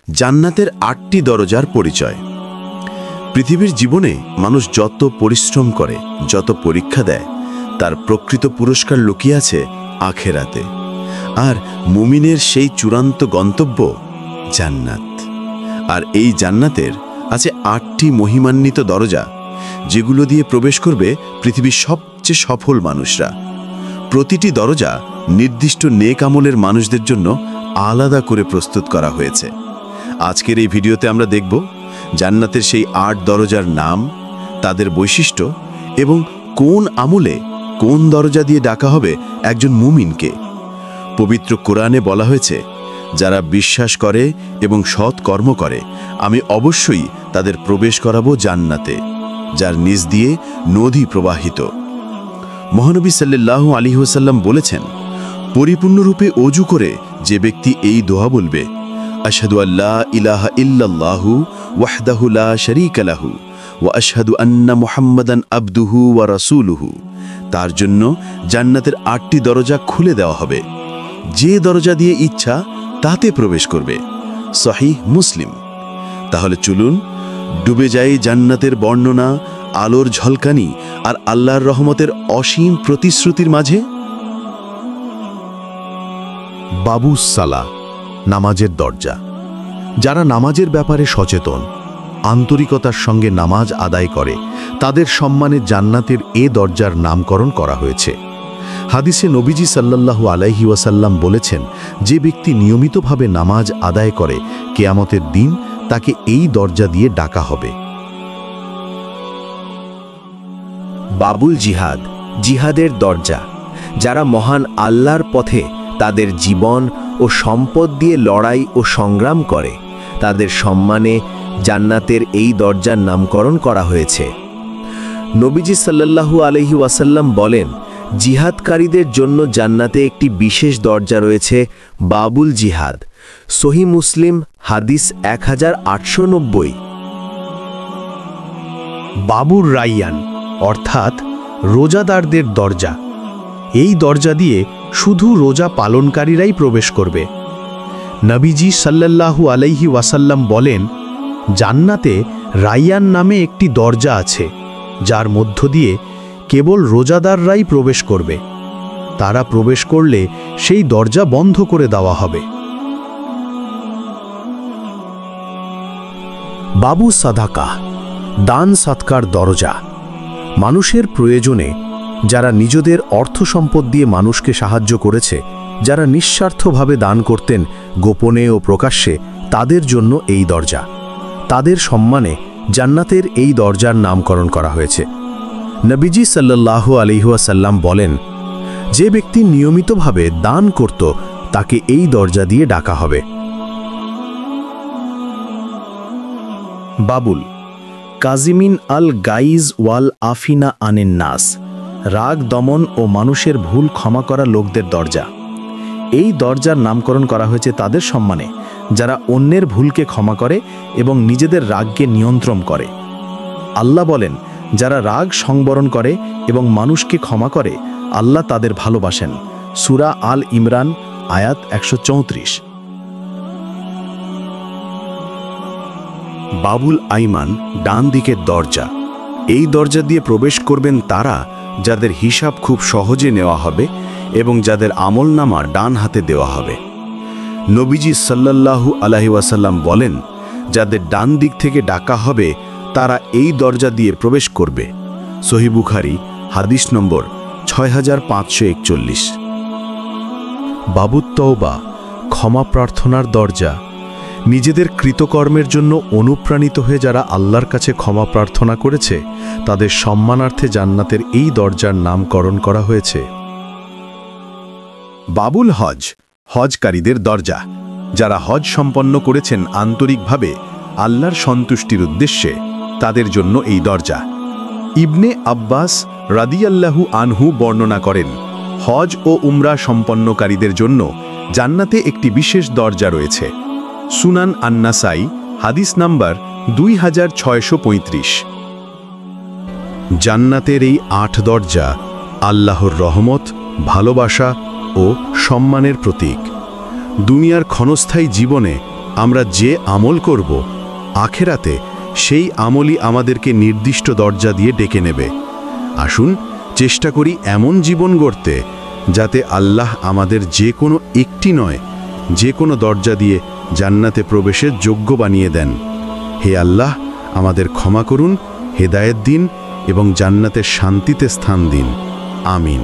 জান্নাতের ৮টি দরজার পরিচয়। পৃথিবীর জীবনে মানুষ যত পরিশ্রম করে, যত পরীক্ষা দেয়, তার প্রকৃত পুরস্কার লুকিয়ে আছে আখেরাতে। আর মুমিনের সেই চূড়ান্ত গন্তব্য জান্নাত। আর এই জান্নাতের আছে ৮টি মহিমান্বিত দরজা, যেগুলো দিয়ে প্রবেশ করবে পৃথিবীর সবচেয়ে সফল মানুষরা। প্রতিটি দরজা নির্দিষ্ট নেক আমলের মানুষদের জন্য আলাদা করে প্রস্তুত করা হয়েছে। আজকের এই ভিডিওতে আমরা দেখব জান্নাতের সেই ৮ দরজার নাম, তাদের বৈশিষ্ট্য এবং কোন আমলে কোন দরজা দিয়ে ডাকা হবে একজন মুমিনকে। পবিত্র কোরআনে বলা হয়েছে, যারা বিশ্বাস করে এবং সৎ কর্ম করে, আমি অবশ্যই তাদের প্রবেশ করাবো জান্নাতে, যার নিচ দিয়ে নদী প্রবাহিত। মহানবী সাল্লাল্লাহু আলাইহি ওয়াসাল্লাম বলেছেন, পরিপূর্ণরূপে ওযু করে যে ব্যক্তি এই দোয়া বলবে, আশহাদু আল্লা ইলাহা ইল্লাল্লাহু ওয়াহদাহু লা শারীকা লাহু ওয়া আশহাদু আন্না মুহাম্মাদান আবদুহু ওয়া রাসূলুহু, তার জন্য জান্নাতের ৮টি দরজা খুলে দেওয়া হবে। যে দরজা দিয়ে ইচ্ছা তাতে প্রবেশ করবে। সহিহ মুসলিম। তাহলে চলুন ডুবে যাই জান্নাতের বর্ণনা, আলোর ঝলকানি আর আল্লাহর রহমতের অসীম প্রতিশ্রুতির মাঝে। বাবুস সালাহ, নামাজের দরজা। যারা নামাজের ব্যাপারে সচেতন, আন্তরিকতার সঙ্গে নামাজ আদায় করে, তাদের সম্মানে জান্নাতের এ দরজার নামকরণ করা হয়েছে। হাদিসে নবীজি সাল্লাল্লাহু আলাইহি ওয়াসাল্লাম বলেছেন, যে ব্যক্তি নিয়মিতভাবে নামাজ আদায় করে, কিয়ামতের দিন তাকে এই দরজা দিয়ে ডাকা হবে। বাবুল জিহাদ, জিহাদের দরজা। যারা মহান আল্লাহর পথে তাদের জীবন ও সম্পদ দিয়ে লড়াই ও সংগ্রাম করে, তাদের সম্মানে জান্নাতের এই দরজার নামকরণ করা হয়েছে। নবীজি সাল্লাল্লাহু আলাইহি ওয়াসাল্লাম বলেন, জিহাদকারীদের জন্য জান্নাতে একটি বিশেষ দরজা রয়েছে, বাবুল জিহাদ। সহিহ মুসলিম, হাদিস 1890। বাবুর রাইয়ান, অর্থাৎ রোজাদারদের দরজা। এই দরজা দিয়ে শুধু রোজা পালনকারীরাই প্রবেশ করবে। নবীজি সাল্লাল্লাহু আলাইহি ওয়াসাল্লাম বলেন, জান্নাতে রাইয়ান নামে একটি দরজা আছে, যার মধ্য দিয়ে কেবল রোজাদাররাই প্রবেশ করবে। তারা প্রবেশ করলে সেই দরজা বন্ধ করে দেওয়া হবে। বাবু সাদাকা, দান সৎকার দরজা। মানুষের প্রয়োজনে যারা নিজেদের অর্থ সম্পদ দিয়ে মানুষকে সাহায্য করেছে, যারা নিঃস্বার্থভাবে দান করতেন গোপনে ও প্রকাশ্যে, তাদের জন্য এই দরজা। তাদের সম্মানে জান্নাতের এই দরজার নামকরণ করা হয়েছে। নবীজি সাল্লাল্লাহু আলাইহি ওয়াসাল্লাম বলেন, যে ব্যক্তি নিয়মিতভাবে দান করত, তাকে এই দরজা দিয়ে ডাকা হবে। বাবুল, কাজিমিন আল গাইজ ওয়াল আফিনা আনিন নাস। রাগ দমন ও মানুষের ভুল ক্ষমা করা লোকদের দরজা। এই দরজার নামকরণ করা হয়েছে তাদের সম্মানে, যারা অন্যের ভুলকে ক্ষমা করে এবং নিজেদের রাগকে নিয়ন্ত্রণ করে। আল্লাহ বলেন, যারা রাগ সংবরণ করে এবং মানুষকে ক্ষমা করে, আল্লাহ তাদের ভালোবাসেন। সূরা আল ইমরান, আয়াত 134। বাবুল আইমান, ডান দিকের দরজা। এই দরজা দিয়ে প্রবেশ করবেন তারা, যাদের হিসাব খুব সহজে নেওয়া হবে এবং যাদের আমলনামা ডান হাতে দেওয়া হবে। নবীজি সাল্লাল্লাহু আলাইহি ওয়াসাল্লাম বলেন, যাদের ডান দিক থেকে ডাকা হবে, তারা এই দরজা দিয়ে প্রবেশ করবে। সহিহ বুখারী, হাদিস নম্বর 6541। বাবুত তওবা, ক্ষমা প্রার্থনার দরজা। নিজেদের কৃতকর্মের জন্য অনুপ্রাণিত হয়ে যারা আল্লাহর কাছে ক্ষমা প্রার্থনা করেছে, তাদের সম্মানার্থে জান্নাতের এই দরজার নামকরণ করা হয়েছে। বাবুল হজ, হজকারীদের দরজা। যারা হজ সম্পন্ন করেছেন আন্তরিকভাবে আল্লাহর সন্তুষ্টির উদ্দেশ্যে, তাদের জন্য এই দরজা। ইবনে আব্বাস রাদিয়াল্লাহু আনহু বর্ণনা করেন, হজ ও উমরা সম্পন্নকারীদের জন্য জান্নাতে একটি বিশেষ দরজা রয়েছে। সুনান আন-নাসাই, হাদিস নাম্বার 2635। জান্নাতের এই ৮ দরজা আল্লাহর রহমত, ভালোবাসা ও সম্মানের প্রতীক। দুনিয়ার ক্ষণস্থায়ী জীবনে আমরা যে আমল করব আখেরাতে সেই আমলই আমাদেরকে নির্দিষ্ট দরজা দিয়ে ডেকে নেবে। আসুন চেষ্টা করি এমন জীবন গড়তে যাতে আল্লাহ আমাদের যে কোনো একটি নয়, যে কোনো দরজা দিয়ে জান্নাতে প্রবেশের যোগ্য বানিয়ে দেন। হে আল্লাহ, আমাদের ক্ষমা করুন, হেদায়েত দিন এবং জান্নাতের শান্তিতে স্থান দিন। আমিন।